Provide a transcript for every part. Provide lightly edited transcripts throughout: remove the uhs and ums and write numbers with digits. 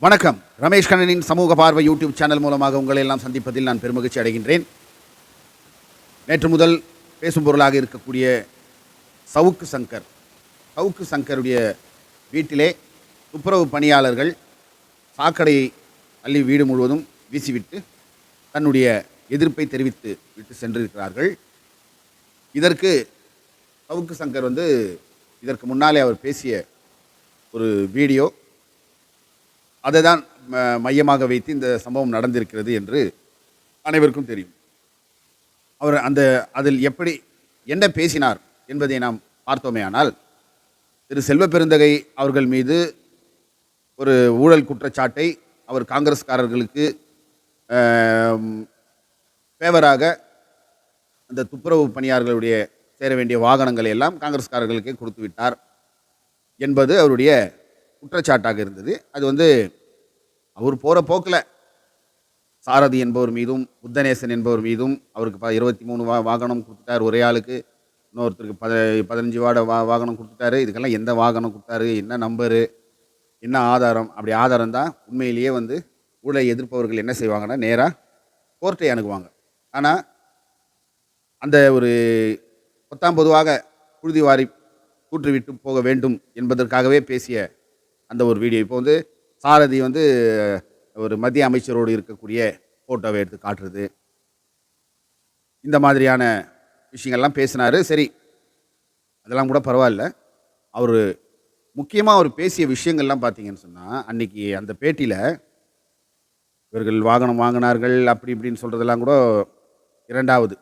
வணக்கம். ரமேஷ் கண்ணனின் சமூக பார்வை யூடியூப் சேனல் மூலமாக உங்களை எல்லாம் சந்திப்பதில் நான் பெருமகிழ்ச்சி அடைகின்றேன். நேற்று முதல் பேசும் பொருளாக இருக்கக்கூடிய சவுக்கு சங்கருடைய வீட்டிலே துப்புரவு பணியாளர்கள் சாக்கடையை அள்ளி வீடு முழுவதும் வீசிவிட்டு தன்னுடைய எதிர்ப்பை தெரிவித்து விட்டு சென்றிருக்கிறார்கள். இதற்கு சவுக்கு சங்கர் இதற்கு முன்னாலே அவர் பேசிய ஒரு வீடியோ, அதை தான் மையமாக வைத்து இந்த சம்பவம் நடந்திருக்கிறது என்று அனைவருக்கும் தெரியும். அவர் அதில் என்ன பேசினார் என்பதை நாம் பார்த்தோமேயானால், திரு செல்வ பெருந்தகை அவர்கள் மீது ஒரு ஊழல் குற்றச்சாட்டை அவர் காங்கிரஸ்காரர்களுக்கு ஃபேவராக அந்த துப்புரவு பணியாளர்களுடைய சேர வேண்டிய வாகனங்களை எல்லாம் காங்கிரஸ்காரர்களுக்கே கொடுத்து விட்டார் என்பது அவருடைய குற்றச்சாட்டாக இருந்தது. அது அவர் போகிற போக்கில் சாரதி என்பவர் மீதும் புத்தநேசன் என்பவர் மீதும் அவருக்கு 23 வாகனம் கொடுத்துட்டார் ஒரே ஆளுக்கு. இன்னொருத்தருக்கு 15 வாகனம் கொடுத்துட்டாரு. இதுக்கெல்லாம் எந்த வாகனம் கொடுத்தாரு, என்ன நம்பரு, என்ன ஆதாரம்? அப்படி ஆதாரம் தான் உண்மையிலேயே ஊழலை எதிர்ப்பவர்கள் என்ன செய்வாங்கன்னா நேராக கோர்ட்டை அணுகுவாங்க. ஆனால் அந்த ஒரு பொதுவாக புழுதி வாரி கூற்றுவிட்டு போக வேண்டும் என்பதற்காகவே பேசிய அந்த ஒரு வீடியோ இப்போ சாரதி ஒரு மத்திய அமைச்சரோடு இருக்கக்கூடிய ஃபோட்டோவை எடுத்து காட்டுறது, இந்த மாதிரியான விஷயங்கள்லாம் பேசினார். சரி, அதெல்லாம் கூட பரவாயில்ல. அவர் முக்கியமாக அவர் பேசிய விஷயங்கள்லாம் பார்த்தீங்கன்னு சொன்னால், அன்றைக்கி அந்த பேட்டியில் இவர்கள் வாகனம் வாங்கினார்கள் அப்படி இப்படின்னு சொல்கிறதெல்லாம் கூட இரண்டாவது.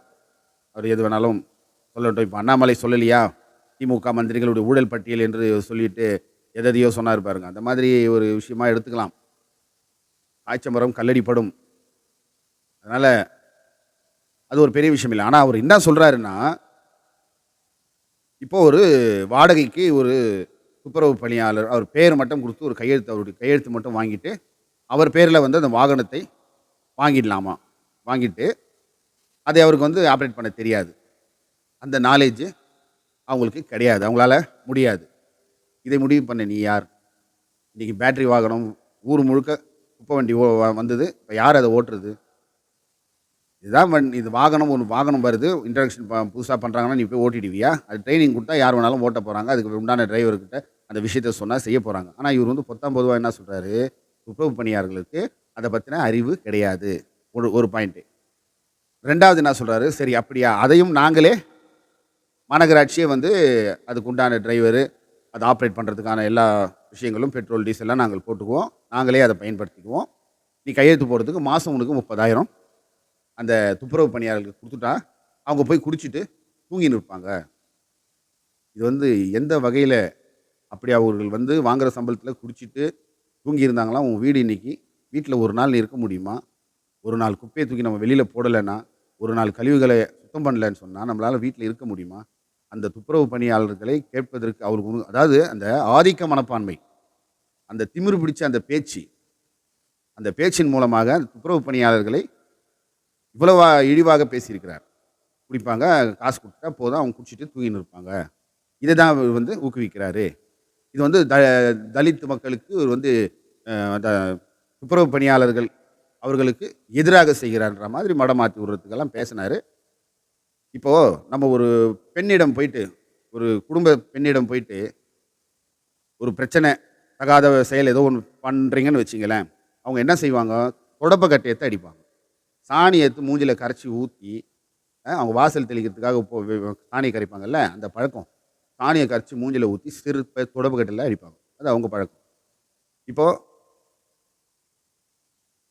அவர் எது வேணாலும் சொல்லட்டும். இப்போ அண்ணாமலை சொல்லலையா திமுக மந்திரிகளுடைய ஊழல் பட்டியல் என்று சொல்லிட்டு எதையோ சொன்னார் பாருங்க, அந்த மாதிரி ஒரு விஷயமா எடுத்துக்கலாம். காய்ச்சமரம் கல்லடிப்படும். அதனால் அது ஒரு பெரிய விஷயம் இல்லை. ஆனால் அவர் என்ன சொல்கிறாருன்னா, இப்போது ஒரு வாடகைக்கு ஒரு துப்புரவு பணியாளர் அவர் பேர் மட்டும் கொடுத்து ஒரு அவருடைய கையெழுத்து மட்டும் வாங்கிட்டு அவர் பேரில் அந்த வாகனத்தை வாங்கிடலாமா, வாங்கிட்டு அதை அவருக்கு ஆப்ரேட் பண்ண தெரியாது, அந்த நாலேஜ் அவங்களுக்கு கிடையாது, அவங்களால முடியாது. இதை முடிவு பண்ண நீ யார்? இன்றைக்கி பேட்டரி வாகனம் ஊர் முழுக்க குப்பை வண்டி வந்தது. இப்போ யார் அதை ஓட்டுறது? இதுதான் இது வாகனம் வருது, இன்ட்ரடக்ஷன் புதுசாக பண்ணுறாங்கன்னா நீ போய் ஓட்டிடுவியா? அது ட்ரைனிங் கொடுத்தா யார் வேணாலும் ஓட்ட போகிறாங்க. அதுக்கு உண்டான டிரைவர்கிட்ட அந்த விஷயத்த சொன்னால் செய்ய போகிறாங்க. ஆனால் இவர் பொதுவாக என்ன சொல்கிறாரு, துப்புரவு பணியாளர்களுக்கு அதை பற்றின அறிவு கிடையாது. ஒரு பாயிண்ட்டு. ரெண்டாவது என்ன சொல்கிறாரு, சரி அப்படியா, அதையும் நாங்களே மாநகராட்சியே அதுக்கு உண்டான டிரைவரு அதை ஆப்ரேட் பண்ணுறதுக்கான எல்லா விஷயங்களும் பெட்ரோல் டீசல்லாம் நாங்கள் போட்டுக்குவோம், நாங்களே அதை பயன்படுத்திக்குவோம். நீ கையெழுத்து போடுறதுக்கு மாதம் உனக்கு 30,000 அந்த துப்புரவு பணியாளர்களுக்கு கொடுத்துட்டா அவங்க போய் குடிச்சிட்டு தூங்கின்னு இருப்பாங்க. இது எந்த வகையில் அப்படி அவர்கள் வாங்குகிற சம்பளத்தில் குடிச்சிட்டு தூங்கி இருந்தாங்களாம். உங்கள் வீடு இன்றைக்கி வீட்டில் ஒரு நாள் இருக்க முடியுமா? ஒரு நாள் குப்பையை தூக்கி நம்ம வெளியில் போடலைன்னா, ஒரு நாள் கழிவுகளை சுத்தம் பண்ணலன்னு சொன்னால் நம்மளால் வீட்டில் இருக்க முடியுமா? அந்த துப்புரவு பணியாளர்களை கேட்பதற்கு அவருக்கு அதாவது அந்த ஆதிக்க மனப்பான்மை, அந்த திமிரு பிடிச்ச அந்த பேச்சின் மூலமாக அந்த துப்புரவு பணியாளர்களை இவ்வளவா இழிவாக பேசியிருக்கிறார். குடிப்பாங்க, காசு கொடுத்தா போதும், அவங்க குடிச்சிட்டு தூங்கின்னு இருப்பாங்க. இதை தான் அவர் ஊக்குவிக்கிறாரு. இது தலித் மக்களுக்கு அந்த துப்புரவு பணியாளர்கள் அவர்களுக்கு எதிராக செய்கிறார்ன்ற மாதிரி மடமாற்றி விடுறதுக்கெல்லாம் பேசினார். இப்போது நம்ம ஒரு பெண்ணிடம் போயிட்டு, ஒரு குடும்ப பெண்ணிடம் போயிட்டு ஒரு பிரச்சனை, தகாத செயல் ஏதோ ஒன்று பண்ணுறீங்கன்னு வச்சிங்களேன், அவங்க என்ன செய்வாங்க, தொடப்ப கட்டையத்தை அடிப்பாங்க. சாணி எடுத்து மூஞ்சில் கரைச்சி ஊற்றி அவங்க வாசல் தெளிக்கிறதுக்காக சாணியை கரைப்பாங்கல்ல, அந்த பழக்கம். சாணியை கரைச்சி மூஞ்சில் ஊற்றி சிறுப்பை தொடப்ப கட்டையில் அடிப்பாங்க. அது அவங்க பழக்கம். இப்போது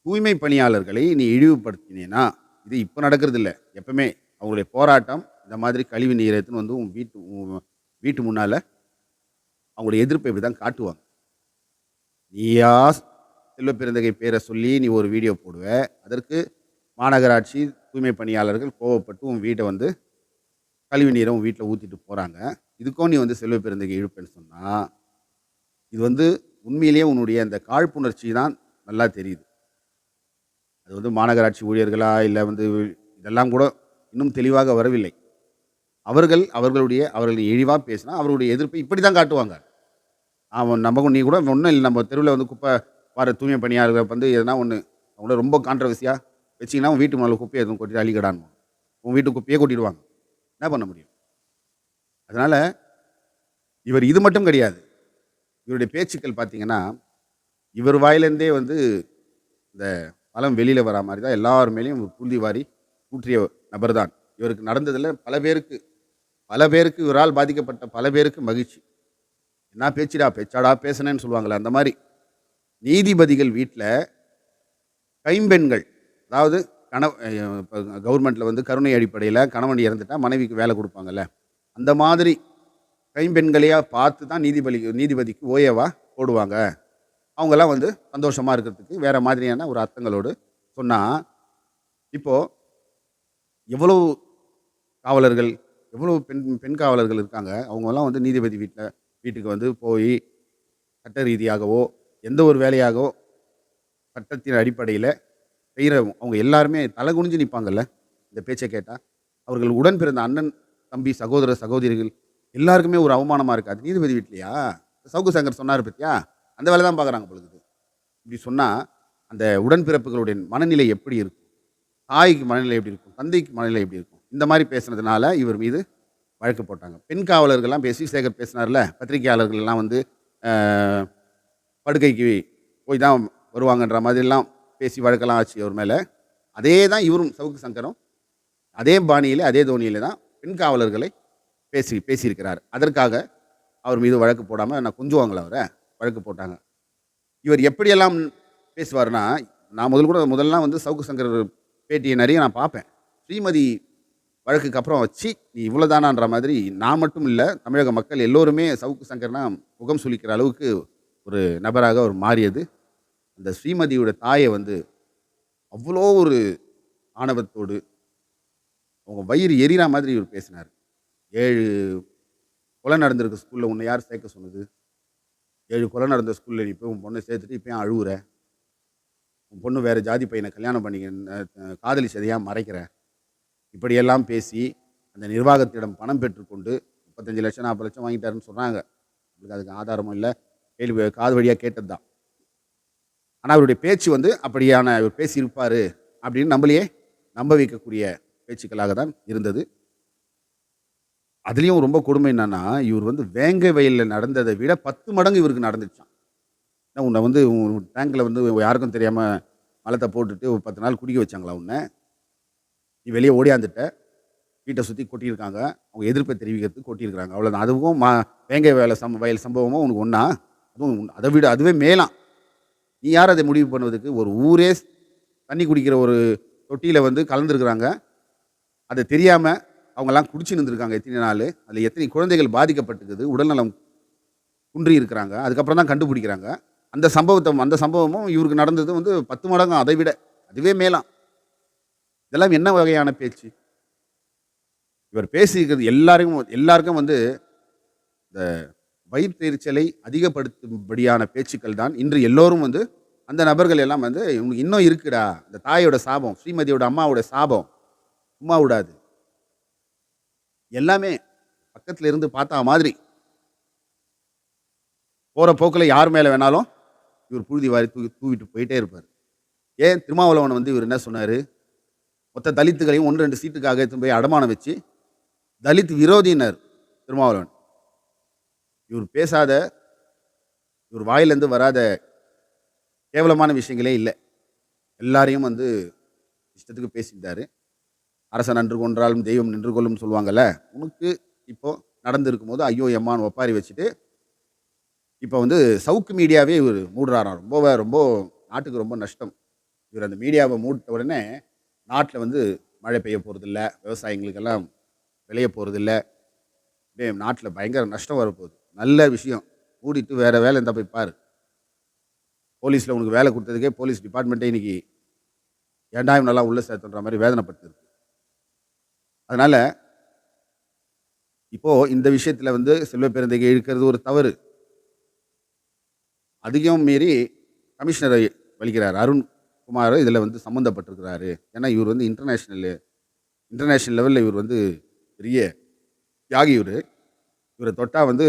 தூய்மை பணியாளர்களை நீ இழிவுபடுத்தினேன்னா, இது இப்போ நடக்கிறது இல்லை, எப்பவுமே அவங்களுடைய போராட்டம் இந்த மாதிரி கழிவு நீரை எடுத்துன்னு உன் வீட்டு முன்னால் அவங்களுடைய எதிர்ப்பை இப்படி தான் காட்டுவாங்க. நீயா செல்வ பெருந்தகை பேரை சொல்லி நீ ஒரு வீடியோ போடுவ, அதற்கு மாநகராட்சி தூய்மை பணியாளர்கள் கோவப்பட்டு உன் வீட்டை கழிவு நீரை உன் வீட்டில் ஊற்றிட்டு போகிறாங்க. இதுக்கும் நீ செல்வ பெருந்தகை இழுப்பேன்னு சொன்னால், இது உண்மையிலேயே உன்னுடைய அந்த காழ்ப்புணர்ச்சி தான் நல்லா தெரியுது. அது மாநகராட்சி ஊழியர்களா இல்லை இதெல்லாம் கூட இன்னும் தெளிவாக வரவில்லை. அவர்கள் இழிவாக பேசினா அவர்களுடைய எதிர்ப்பை இப்படி தான் காட்டுவாங்க. அவன் நீ கூட ஒன்றும் இல்லை, நம்ம தெருவில் குப்பை வர தூய்மை பணியாளர்களை வந்து எதனா ஒன்று அவங்கள ரொம்ப கான்ட்ரவர்சியாக வச்சிங்கன்னா உன் வீட்டு மேலே குப்பையை எதுவும் கொட்டிட்டு அள்ளிக்கடான்னு உன் வீட்டு குப்பையே கொட்டிடுவாங்க. என்ன பண்ண முடியும்? அதனால் இவர் இது மட்டும் கிடையாது. இவருடைய பேச்சுக்கள் பார்த்தீங்கன்னா, இவர் வாயிலேருந்தே வந்து இந்த பழம் வெளியில் வரா மாதிரி தான் எல்லார் மேலேயும் புழுதி வாரி ஊற்றிய நபர் தான். இவருக்கு நடந்ததில் பல பேருக்கு இவரால் பாதிக்கப்பட்ட பல பேருக்கு மகிழ்ச்சி. என்ன பேச்சுடா பேச்சாடா பேசுனேன்னு சொல்லுவாங்களே அந்த மாதிரி. நீதிபதிகள் வீட்டில் கைம்பெண்கள், அதாவது இப்போ கவர்மெண்ட்டில் வந்து கருணை அடிப்படையில் கணவன் இறந்துட்டா மனைவிக்கு வேலை கொடுப்பாங்கல்ல, அந்த மாதிரி கைம்பெண்களையா பார்த்து தான் நீதிபதிக்கு ஓஏவா போடுவாங்க. அவங்கெல்லாம் வந்து சந்தோஷமாக இருக்கிறதுக்கு வேறு மாதிரியான ஒரு அர்த்தங்களோடு சொன்னால், இப்போது எவ்வளவு காவலர்கள், எவ்வளவு பெண் காவலர்கள் இருக்காங்க. அவங்கெல்லாம் வந்து நீதிபதி வீட்டுக்கு வந்து போய் சட்ட ரீதியாகவோ எந்த ஒரு வேலையாகவோ சட்டத்தின் அடிப்படையில் செய்கிற அவங்க எல்லாருமே தலை குனிஞ்சு நிற்பாங்கல்ல இந்த பேச்சை கேட்டால். அவர்கள் உடன் பிறந்த அண்ணன் தம்பி சகோதர சகோதரிகள் எல்லாருக்குமே ஒரு அவமானமாக இருக்காது. நீதிபதி வீட்லையா சவுக்கு சங்கர் சொன்னார் பத்தியா, அந்த வேலை தான் பார்க்குறாங்க பொழுது. இப்படி சொன்னால் அந்த உடன்பிறப்புகளுடைய மனநிலை எப்படி இருக்கும்? தாய்க்கு மனநிலை எப்படி இருக்கும்? தந்தைக்கு மனநிலை எப்படி இருக்கும்? இந்த மாதிரி பேசுனதுனால இவர் மீது வழக்கு போட்டாங்க. பெண் காவலர்கள்லாம் பேசி சேகர் பேசினார்ல, பத்திரிகையாளர்கள் எல்லாம் வந்து படுக்கைக்கு போய் தான் வருவாங்கன்ற மாதிரிலாம் பேசி வழக்கெல்லாம் ஆச்சு அவர் மேலே. அதே தான் இவரும் சவுக்கு சங்கரும் அதே பாணியில் அதே தோனியில் தான் பெண் காவலர்களை பேசியிருக்கிறார். அதற்காக அவர் மீது வழக்கு போடாமல் நான் கொஞ்சுவாங்கள அவரை வழக்கு போட்டாங்க. இவர் எப்படியெல்லாம் பேசுவார்னா, நான் முதல்லாம் வந்து சவுக்கு சங்கர் பேட்டியை நிறைய நான் பார்ப்பேன். ஸ்ரீமதி வழக்குக்கு அப்புறம் வச்சு நீ இவ்வளோதானான்ற மாதிரி நான் மட்டும் இல்லை, தமிழக மக்கள் எல்லோருமே சவுக்கு சங்கர்னா முகம் சுளிக்கிற அளவுக்கு ஒரு நபராக அவர் மாறியது. அந்த ஸ்ரீமதியோட தாயை வந்து அவ்வளோ ஒரு ஆணவத்தோடு அவங்க வயிறு எரிகிற மாதிரி இவர் பேசினார். 7 கொலை நடந்திருக்க ஸ்கூலில் உன்னை யார் சேர்க்க சொன்னது? 7 கொலை நடந்த ஸ்கூலில் நீ போய் உன் பொண்ணை சேர்த்துட்டு இப்போ ஏன் அழுவுற? உன் பொண்ணு வேறு ஜாதி பையனை கல்யாணம் பண்ணிக்க காதலிச்சதை ஏன் மறைக்கிற? இப்படியெல்லாம் பேசி அந்த நிர்வாகத்திடம் பணம் பெற்றுக்கொண்டு 35 லட்சம் 40 லட்சம் வாங்கிட்டாருன்னு சொன்னாங்க. அதுக்கு ஆதாரமும் இல்லை, காது வழியாக கேட்டது தான். ஆனால் அவருடைய பேச்சு வந்து அப்படியான இவர் பேசியிருப்பார் அப்படின்னு நம்மளையே நம்ப வைக்கக்கூடிய பேச்சுக்களாக தான் இருந்தது. அதுலேயும் ரொம்ப கொடுமை என்னன்னா, இவர் வந்து வேங்கை வயலில் நடந்ததை விட 10 மடங்கு இவருக்கு நடந்துச்சான். உன்னை வந்து டேங்கில் வந்து யாருக்கும் தெரியாமல் மலத்தை போட்டுட்டு ஒரு 10 நாள் குடிக்க வச்சாங்களா உன்னை? நீ வெளியே ஓடியாந்துட்ட, வீட்டை சுற்றி கொட்டியிருக்காங்க, அவங்க எதிர்ப்பை தெரிவிக்கிறதுக்கு கொட்டியிருக்கிறாங்க, அவ்வளோதான். அதுவும் வேங்கை வயல் சம்பவமும் உனக்கு ஒன்றா? அதுவும் அதை விட அதுவே மேலாம். நீ யார் அதை முடிவு பண்ணுவதுக்கு? ஒரு ஊரே தண்ணி குடிக்கிற ஒரு தொட்டியில் வந்து கலந்துருக்குறாங்க, அதை தெரியாமல் அவங்கெல்லாம் குடிச்சு நின்றுருக்காங்க எத்தனை நாள். அதில் எத்தனை குழந்தைகள் பாதிக்கப்பட்டுக்குது, உடல்நலம் குன்றி இருக்கிறாங்க. அதுக்கப்புறம் தான் கண்டுபிடிக்கிறாங்க. அந்த சம்பவமும் இவருக்கு நடந்தது வந்து 10 மடங்கு அதை விட அதுவே மேலாம். இதெல்லாம் என்ன வகையான பேச்சு? இவர் பேசியிருக்கிறது எல்லாருக்கும் வந்து இந்த வயிற்றெரிச்சலை அதிகப்படுத்தும்படியான பேச்சுக்கள் தான். இன்று எல்லோரும் வந்து அந்த நபர்கள் எல்லாம் வந்து இவனுக்கு இன்னும் இருக்குடா, இந்த தாயோட சாபம், ஸ்ரீமதியோட அம்மாவோட சாபம் சும்மா விடாது. எல்லாமே பக்கத்தில் இருந்து பார்த்தா மாதிரி போகிற போக்கில் யார் மேலே வேணாலும் இவர் புழுதி வாரி தூவிட்டு போயிட்டே இருப்பார். ஏன் திருமாவளவன் வந்து இவர் என்ன சொன்னார்? மொத்த தலித்துகளையும் 1-2 சீட்டுக்காக எடுத்து போய் அடமானம் வச்சு தலித் விரோதியினர் திருமாவளவன். இவர் வாயிலேருந்து வராத கேவலமான விஷயங்களே இல்லை. எல்லாரையும் வந்து இஷ்டத்துக்கு பேசிட்டாரு. அரசன் நன்று கொன்றாலும் தெய்வம் நின்று கொள்ளும் சொல்லுவாங்கல்ல. உனக்கு இப்போ நடந்திருக்கும் போது ஐயோ எம்மான்னு ஒப்பாரி வச்சுட்டு இப்போ வந்து சவுக்கு மீடியாவே இவர் மூடுறாராம். ரொம்ப நாட்டுக்கு ரொம்ப நஷ்டம். இவர் அந்த மீடியாவை மூட்ட உடனே நாட்டில் வந்து மழை பெய்ய போகிறதில்ல, விவசாயிகளுக்கெல்லாம் விளைய போகிறதில்ல, அப்படியே நாட்டில் பயங்கர நஷ்டம் வரப்போகுது. நல்ல விஷயம், மூடிட்டு வேறு வேலை இருந்தால் போய் பாரு. போலீஸில் உனக்கு வேலை கொடுத்ததுக்கே போலீஸ் டிபார்ட்மெண்ட்டே இன்னைக்கு ஏன்டா இவனெல்லாம் உள்ளே சேர்த்துன்ற மாதிரி வேதனைப்பட்டுருக்கு. அதனால் இப்போது இந்த விஷயத்தில் வந்து செல்வ பெருந்தகை இழுக்கிறது ஒரு தவறு. அதிகம் மீறி கமிஷனரை வலிக்கிறார். அருண்குமார் இதில் வந்து சம்மந்தப்பட்டிருக்கிறாரு. ஏன்னா இவர் வந்து இன்டர்நேஷ்னல் லெவலில் இவர் வந்து பெரிய தியாகி. இவரை தொட்டால் வந்து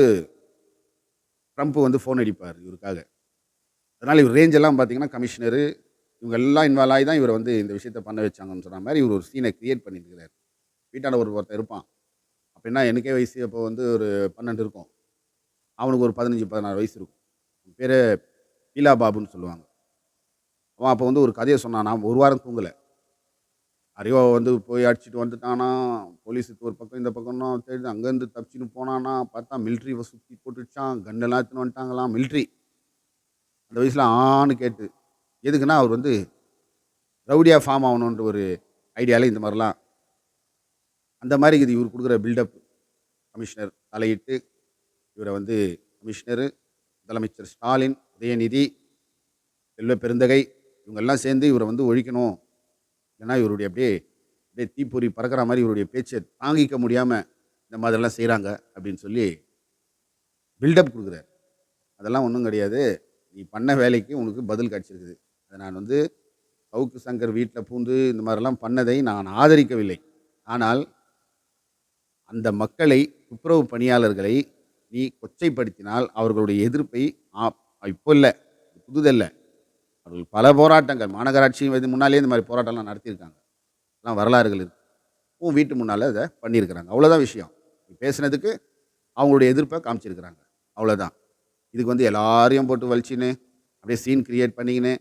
ட்ரம்ப் வந்து ஃபோன் அடிப்பார் இவருக்காக. அதனால் இவர் ரேஞ்ச் எல்லாம் பார்த்தீங்கன்னா கமிஷனரு இவங்க எல்லாம் இன்வால்வ் ஆகி தான் இவர் வந்து இந்த விஷயத்த பண்ண வச்சாங்கன்னு சொன்ன மாதிரி இவர் ஒரு சீனை கிரியேட் பண்ணியிருக்கிறார். வீட்டாண்ட ஒருத்தன் இருப்பான். அப்படின்னா எனக்கே வயசு அப்போ வந்து ஒரு 12 இருக்கும். அவனுக்கு ஒரு 15, 16 வயசு இருக்கும். பேரு பீலா பாபுன்னு சொல்லுவாங்க. அவன் அப்போ வந்து ஒரு கதைய சொன்னானாம். 1 வாரம் தூங்கல. யாரையோ வந்து போய் அடிச்சுட்டு வந்துட்டானாம். போலீஸுக்கு ஒரு பக்கம், இந்த பக்கம்னா தேடி அங்கேருந்து தப்பிச்சுன்னு போனானா, பார்த்தா மிலிட்ரி சுத்தி போட்டுடுச்சான். கன்னெல்லாம் எடுத்துன்னு வந்துட்டாங்களாம் மிலிட்ரி. அந்த வயசுல ஆன்னு கேட்டு. எதுக்குன்னா, அவர் வந்து ரவுடியா ஃபார்ம் ஆவணுன்ற ஒரு ஐடியால இந்த மாரிலாம் அந்த மாரி இது இவரு குடுக்குற பில்டப். கமிஷனர் தலையிட்டு, இவர வந்து கமிஷனரு, முதலமைச்சர் ஸ்டாலின், உதயநிதி, செல்வ பெருந்தகை இவங்கெல்லாம் சேர்ந்து இவர வந்து ஒழிக்கணும். ஏன்னா, இவருடைய அப்படியே அப்படியே தீப்பொறி பறக்கிற மாரி இவருடைய பேச்ச தாங்கிக்க முடியாம, இந்த மாதிரிலாம் செய்றாங்க அப்படின்னு சொல்லி பில்டப் குடுக்குறாரு. அதெல்லாம் ஒண்ணும் கிடையாது. நீ பண்ண வேலைக்கு உனக்கு பதில் கிடைச்சிருக்குது. அத நான் வந்து சவுக்கு சங்கர் வீட்ல பூந்து இந்த மாரிலாம் பண்ணதை நான் ஆதரிக்கவில்லை. ஆனால், அந்த மக்களை, துப்புரவு பணியாளர்களை நீ கொச்சைப்படுத்தினால், அவர்களுடைய எதிர்ப்பை ஆ இப்போ இல்ல, புதுதல்ல. அவர்கள் பல போராட்டங்கள் மாநகராட்சி இது முன்னாலேயே இந்த மாரி போராட்டம்லாம் நடத்தியிருக்காங்க. எல்லாம் வரலாறுகள் இருக்கு. உன் வீட்டு முன்னால அத பண்ணியிருக்கிறாங்க. அவ்வளோதான் விஷயம். நீ பேசினதுக்கு அவங்களுடைய எதிர்ப்ப காமிச்சிருக்கிறாங்க. அவ்வளோதான். இதுக்கு வந்து எல்லாரையும் போட்டு வலிச்சுன்னு, அப்படியே சீன் கிரியேட் பண்ணிக்கின்னு,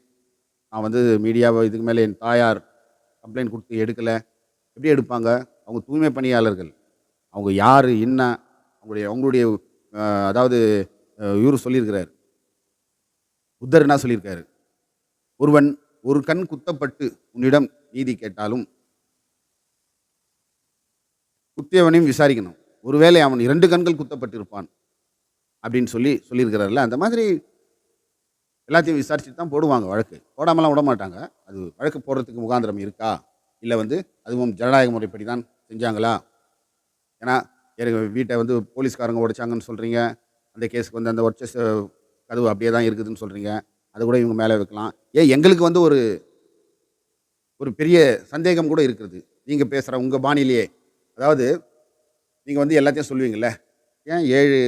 நான் வந்து மீடியாவ இதுக்கு மேல என் தாயார் கம்ப்ளைண்ட் குடுத்து எடுக்கல. எப்படி எடுப்பாங்க? அவங்க தூய்மை பணியாளர்கள். அவங்க யாரு? என்ன? அவங்களுடைய அவங்களுடைய அதாவது இவரு சொல்லியிருக்கிறாரு. புத்தர் என்ன சொல்லியிருக்காரு? "ஒருவன் ஒரு கண் குத்தப்பட்டு உன்னிடம் நீதி கேட்டாலும், குத்தியவனையும் விசாரிக்கணும். ஒருவேளை அவன் 2 கண்கள் குத்தப்பட்டிருப்பான்." அப்படின்னு சொல்லியிருக்கிறார்ல. அந்த மாதிரி எல்லாத்தையும் விசாரிச்சுட்டு தான் போடுவாங்க வழக்கு. போடாமலாம் விடமாட்டாங்க. அது வழக்கு போடுறதுக்கு முகாந்திரம் இருக்கா? இல்ல வந்து அதுவும் ஜனநாயக முறைப்படி தான் செஞ்சாங்களா? ஏன்னா, எனக்கு வீட்ட வந்து போலீஸ்காரங்க உடைச்சாங்கன்னு சொல்றீங்க. அந்த கேஸ்க்கு வந்து அந்த உடைச்ச கதவு அப்படியே தான் இருக்குதுன்னு சொல்றீங்க. அத கூட இவங்க மேல வைக்கலாம். ஏன் எங்களுக்கு வந்து ஒரு ஒரு பெரிய சந்தேகம் கூட இருக்கிறது. நீங்க பேசுற உங்க பாணியிலேயே. அதாவது நீங்க வந்து எல்லாத்தையும் சொல்லுவீங்கல்ல. ஏன் 7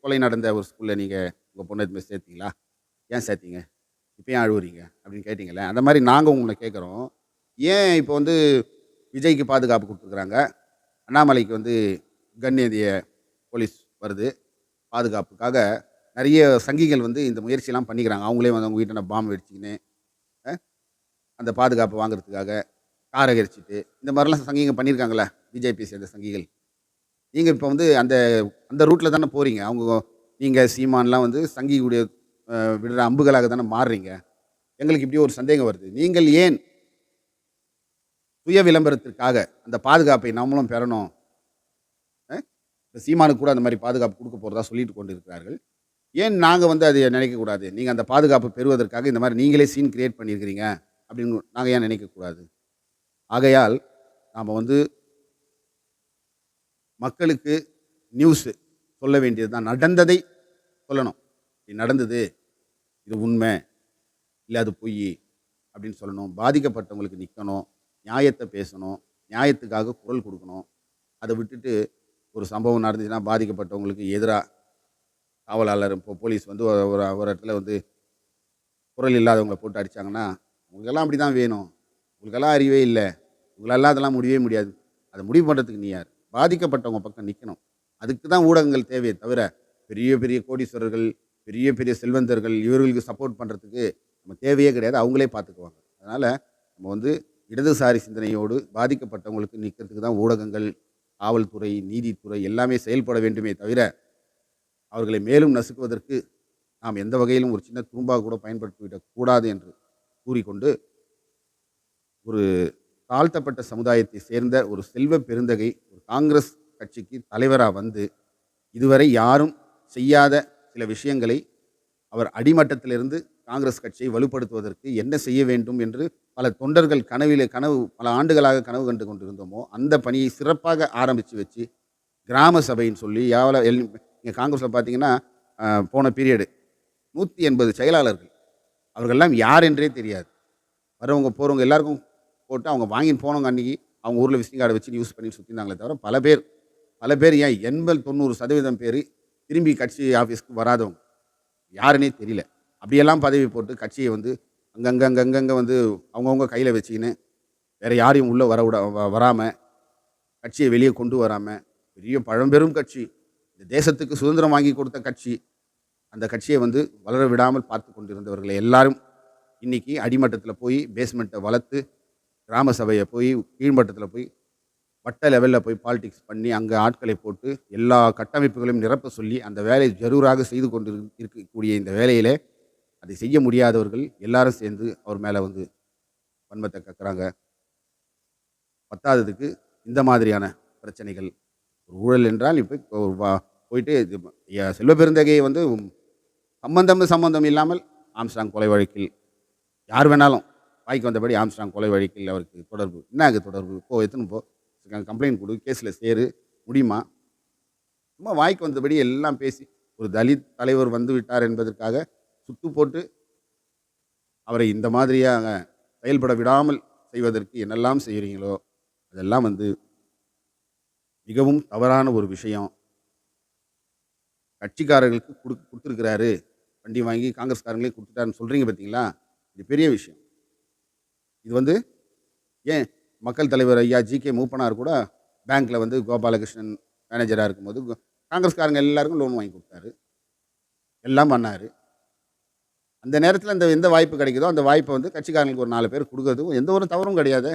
கொலை நடந்த ஒரு ஸ்கூல்ல நீங்க உங்க பொண்ண எடுத்துன்னு போய் சேர்த்தீங்களா? ஏன் சேர்த்தீங்க? இப்ப ஏன் அழுவுறீங்க? அப்படின்னு கேட்டீங்கல்ல. அந்த மாரி நாங்க உங்கள கேட்குறோம். ஏன் இப்போ வந்து விஜய்க்கு பாதுகாப்பு குடுத்துருக்காங்க. அண்ணாமலைக்கு வந்து கன் ஏந்திய போலீஸ் வருது. பாதுகாப்புக்காக நெறைய சங்கிகள் வந்து இந்த முயற்சிலாம் பண்ணிக்கிறாங்க. அவங்களே வந்து அவங்க வீட்டாண்ட பாம்பு வெடிச்சுக்கின்னு, அ அந்த பாதுகாப்பு வாங்குறதுக்காக கார எரிச்சுட்டு, இந்த மாரிலாம் சங்கிங்க பண்ணியிருக்காங்கல்ல. பிஜேபிய சேர்ந்த சங்கிகள். நீங்க இப்ப வந்து அந்த அந்த ரூட்ல தானே போறீங்க. நீங்க சீமான்லாம் வந்து சங்கிகளுடைய விடுற அம்புகளாக தானே மாறுறீங்க. எங்களுக்கு இப்படி ஒரு சந்தேகம் வருது. நீங்கள் ஏன் சுய விளம்பரத்திற்காக அந்த பாதுகாப்பை நம்மளும் பெறணும். அ இப்ப சீமானுக்கு கூட அந்த மாரி பாதுகாப்பு குடுக்க போறதா சொல்லிட்டு கொண்டிருக்கிறார்கள். ஏன் நாங்க வந்து அத நினைக்கக்கூடாது? நீங்க அந்த பாதுகாப்பு பெறுவதற்காக இந்த மாரி நீங்களே சீன் கிரியேட் பண்ணியிருக்கிறீங்க. அப்படின்னு நாங்க ஏன் நினைக்கக்கூடாது? ஆகையால் நாம வந்து மக்களுக்கு நியூஸ் சொல்ல வேண்டியது தான். நடந்ததை சொல்லணும். இது நடந்தது. இது உண்மை. இல்ல அது பொய்யி. அப்படின்னு சொல்லணும். பாதிக்கப்பட்டவங்களுக்கு நிக்கணும். நியாயத்த பேசணும். நியாயத்துக்காக குரல் குடுக்கணும். அத விட்டுட்டு ஒரு சம்பவம் நடந்துச்சுன்னா பாதிக்கப்பட்டவங்களுக்கு எதிரா காவலாளர் இப்போ போலீஸ் வந்து ஒரு ஒரு ஒரு இடத்துல வந்து குரல் இல்லாதவங்கள போட்டு அடிச்சாங்கன்னா, "உங்களுக்கெல்லாம் அப்படிதான் வேணும். உங்களுக்கெல்லாம் அறிவே இல்ல. உங்களால அதெல்லாம் முடியவே முடியாது." அத முடிவு பண்றதுக்கு நீ யார்? பாதிக்கப்பட்டவங்க பக்கம் நிக்கணும். அதுக்கு தான் ஊடகங்கள் தேவையே தவிர, பெரிய பெரிய கோடீஸ்வரர்கள், பெரிய பெரிய செல்வந்தர்கள் இவர்களுக்கு சப்போர்ட் பண்றதுக்கு நம்ம தேவையே கிடையாது. அவங்களே பார்த்துக்குவாங்க. அதனால நம்ம வந்து இடதுசாரி சிந்தனையோடு பாதிக்கப்பட்டவங்களுக்கு நிக்கிறதுக்கு தான் ஊடகங்கள், காவல்துறை, நீதித்துறை எல்லாமே செயல்பட வேண்டுமே தவிர, அவர்களை மேலும் நசுக்குவதற்கு நாம் எந்த வகையிலும் ஒரு சின்ன துரும்பாக கூட பயன்படுத்திவிடக் கூடாது என்று கூறிக்கொண்டு, ஒரு தாழ்த்தப்பட்ட சமுதாயத்தை சேர்ந்த ஒரு செல்வ பெருந்தகை, ஒரு காங்கிரஸ் கட்சிக்கு தலைவரா வந்து, இதுவரை யாரும் செய்யாத சில விஷயங்களை அவர் அடிமட்டத்திலிருந்து காங்கிரஸ் கட்சியை வலுப்படுத்துவதற்கு என்ன செய்ய வேண்டும் என்று பல தொண்டர்கள் பல ஆண்டுகளாக கனவு கண்டு கொண்டிருந்தோமோ, அந்த பணியை சிறப்பாக ஆரம்பிச்சு வச்சு, கிராம சபைன்னு சொல்லி நீங்க காங்கிரஸ்ல பார்த்தீங்கன்னா, போன பீரியடு 180 செயலாளர்கள். அவர்கள்லாம் யார் என்றே தெரியாது. வரவங்க, போறவங்க எல்லாருக்கும் போட்டு அவங்க வாங்கின்னு போனவங்க அன்னைக்கு, அவங்க ஊர்ல விசிட்டிங் கார்ட வச்சு யூஸ் பண்ணி சுத்தியிருந்தாங்களே தவிர, பல பேர் ஏன் 80, 90% பேரு திரும்பி கட்சி ஆஃபீஸ்க்கு வராதவங்க. யாருன்னே தெரியல. அப்படியெல்லாம் பதவி போட்டு கட்சியை வந்து அங்கங்கே வந்து அவங்கவுங்க கையில் வச்சுக்கின்னு வேற யாரையும் உள்ளே வராமல் கட்சியை வெளியே கொண்டு வராமல் பெரிய பழம்பெரும் கட்சி, இந்த தேசத்துக்கு சுதந்திரம் வாங்கி கொடுத்த கட்சி, அந்த கட்சியை வந்து வளர விடாமல் பார்த்து கொண்டிருந்தவர்களை எல்லாரும் இன்னைக்கு அடிமட்டத்தில் போய் பேஸ்மெண்ட்டை வளர்த்து கிராம சபையை போய் கீழ்மட்டத்தில் போய் வட்ட லெவலில் போய் பாலிடிக்ஸ் பண்ணி அங்கே ஆட்களை போட்டு எல்லா கட்டமைப்புகளையும் நிரப்ப சொல்லி அந்த வேலையை ஜரூராக செய்து கொண்டு இருக்கக்கூடிய இந்த வேலையிலே அதை செய்ய முடியாதவர்கள் எல்லாரும் சேர்ந்து அவர் மேலே வந்து வன்மத்தை கக்குறாங்க. பத்தாததுக்கு இந்த மாதிரியான பிரச்சனைகள், ஒரு ஊழல் என்றால் இப்போ போயிட்டு செல்வ பெருந்தகையை வந்து சம்பந்தம் இல்லாமல் ஆம்ஸ்ட்ராங் கொலை வழக்கில் யார் வேணாலும் வாய்க்கு வந்தபடி ஆம்ஸ்ட்ராங் கொலை வழக்கில் அவருக்கு தொடர்பு, என்ன ஆகுது தொடர்பு, எத்தனை போ கம்ப்ளைண்ட் கொடு, கேஸில் சேரு, முடியுமா? சும்மா வாய்க்கு வந்தபடி எல்லாம் பேசி ஒரு தலித் தலைவர் வந்து விட்டார் என்பதற்காக சுத்து போட்டு அவரை இந்த மாதிரியாக செயல்பட விடாமல் செய்வதற்கு என்னெல்லாம் செய்கிறீங்களோ அதெல்லாம் வந்து மிகவும் தவறான ஒரு விஷயம். கட்சிக்காரர்களுக்கு கொடுத்துருக்கிறாரு, வண்டி வாங்கி காங்கிரஸ்காரங்களே கொடுத்துட்டாருன்னு சொல்கிறீங்க பார்த்தீங்களா, இது பெரிய விஷயம். இது வந்து ஏன் மக்கள் தலைவர் ஐயா ஜி.கே. மூப்பனார் கூட பேங்க்கில் வந்து கோபாலகிருஷ்ணன் மேனேஜராக இருக்கும்போது காங்கிரஸ்காரங்க எல்லாருக்கும் லோன் வாங்கி கொடுத்தாரு, எல்லாம் பண்ணார். அந்த நேரத்தில் இந்த எந்த வாய்ப்பு கிடைக்குதோ அந்த வாய்ப்பை வந்து கட்சிக்காரங்களுக்கு ஒரு 4 பேர் கொடுக்கறதும் எந்த ஒரு தவறும் கிடையாது.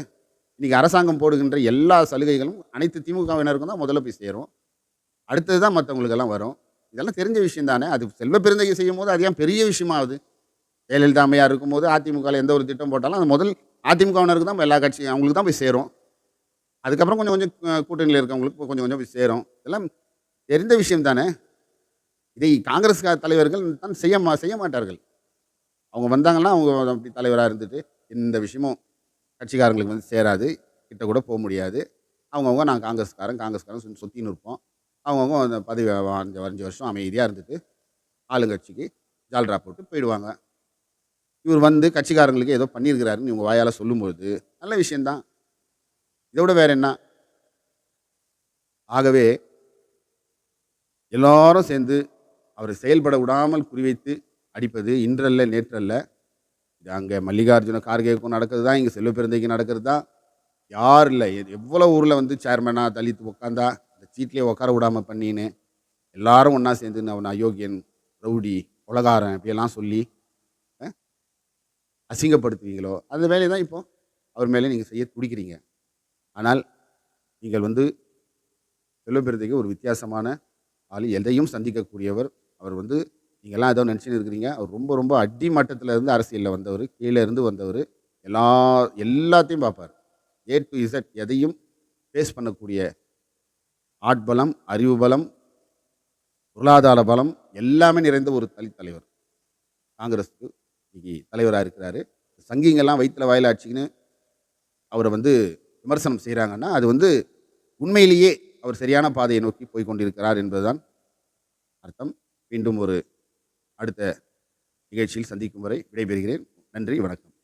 இன்றைக்கி அரசாங்கம் போடுகின்ற எல்லா சலுகைகளும் அனைத்து திமுகவினருக்கும் தான் முதல்ல போய் சேரும், அடுத்தது தான் மற்றவங்களுக்கெல்லாம் வரும். இதெல்லாம் தெரிஞ்ச விஷயம் தானே. அது செல்வ பெருந்தகை செய்யும் போது அது ஏன் பெரிய விஷயமாகுது? ஜெயலலிதா அம்மையார் இருக்கும்போது அதிமுகவில் எந்த ஒரு திட்டம் போட்டாலும் அது முதல் அதிமுகவினருக்கு தான் எல்லா கட்சியும் அவங்களுக்கு தான் போய் சேரும். அதுக்கப்புறம் கொஞ்சம் கொஞ்சம் கூட்டணியில் இருக்கவங்களுக்கு கொஞ்சம் கொஞ்சம் போய் சேரும். இதெல்லாம் தெரிந்த விஷயம் தானே. இதை காங்கிரஸ் தலைவர்கள் தான் செய்ய மாட்டார்கள். அவங்க வந்தாங்கன்னா அவங்க அப்படி தலைவராக இருந்துட்டு எந்த விஷயமும் கட்சிக்காரங்களுக்கு வந்து சேராது, கிட்ட கூட போக முடியாது. அவங்கவுங்க நான் காங்கிரஸ்காரன் சுற்றின்னு இருப்போம். அவங்கவுங்க அந்த பதவி 5 வருஷம் அமைதியாக இருந்துட்டு ஆளுங்கட்சிக்கு ஜால்ரா போட்டு போயிடுவாங்க. இவர் வந்து கட்சிக்காரங்களுக்கு ஏதோ பண்ணியிருக்கிறாருன்னு இவங்க வாயால் சொல்லும்போது நல்ல விஷயந்தான். இதை விட வேற என்ன? ஆகவே எல்லாரும் சேர்ந்து அவரை செயல்பட விடாமல் குறிவைத்து அடிப்பது இன்றல்ல நேற்றல்ல. இது அங்கே மல்லிகார்ஜுன கார்கேக்கும் நடக்கிறது தான், இங்கே செல்வ பெருந்தைக்கு நடக்கிறது தான். யார் இல்லை, எவ்வளோ ஊரில் வந்து சேர்மனாக தலித் உட்காந்தா அந்த சீட்லேயே உட்கார விடாமல் பண்ணின்னு எல்லாரும் ஒன்றா சேர்ந்து அவன் அயோக்கியன், ரவுடி, உலகாரன் இப்படியெல்லாம் சொல்லி அசிங்கப்படுத்துவீங்களோ அந்த வேலையை தான் இப்போ அவர் மேலே நீங்கள் செய்ய துடிக்கிறீங்க. ஆனால் நீங்கள் வந்து செல்வ பெருந்தைக்கு ஒரு வித்தியாசமான ஆள், எதையும் சந்திக்கக்கூடியவர். அவர் வந்து நீங்கள்லாம் ஏதோ நினச்சின்னு இருக்கிறீங்க. அவர் ரொம்ப ரொம்ப அடிமட்டத்தில் இருந்து அரசியலில் வந்தவர், கீழே இருந்து வந்தவர். எல்லாத்தையும் பார்ப்பார். A to Z எதையும் ஃபேஸ் பண்ணக்கூடிய ஆட்பலம், அறிவு பலம், பொருளாதார பலம் எல்லாமே நிறைந்த ஒரு தலைவர். காங்கிரஸுக்கு இன்னைக்கு தலைவராக இருக்கிறாரு. சங்கிங்கெல்லாம் வயிற்றில் வாயில அடிச்சிக்கின்னு அவரை வந்து விமர்சனம் செய்கிறாங்கன்னா அது வந்து உண்மையிலேயே அவர் சரியான பாதையை நோக்கி போய் கொண்டிருக்கிறார் என்பதுதான் அர்த்தம். மீண்டும் ஒரு அடுத்த நிகழ்ச்சியில் சந்திக்கும் வரை விடைபெறுகிறேன். நன்றி, வணக்கம்.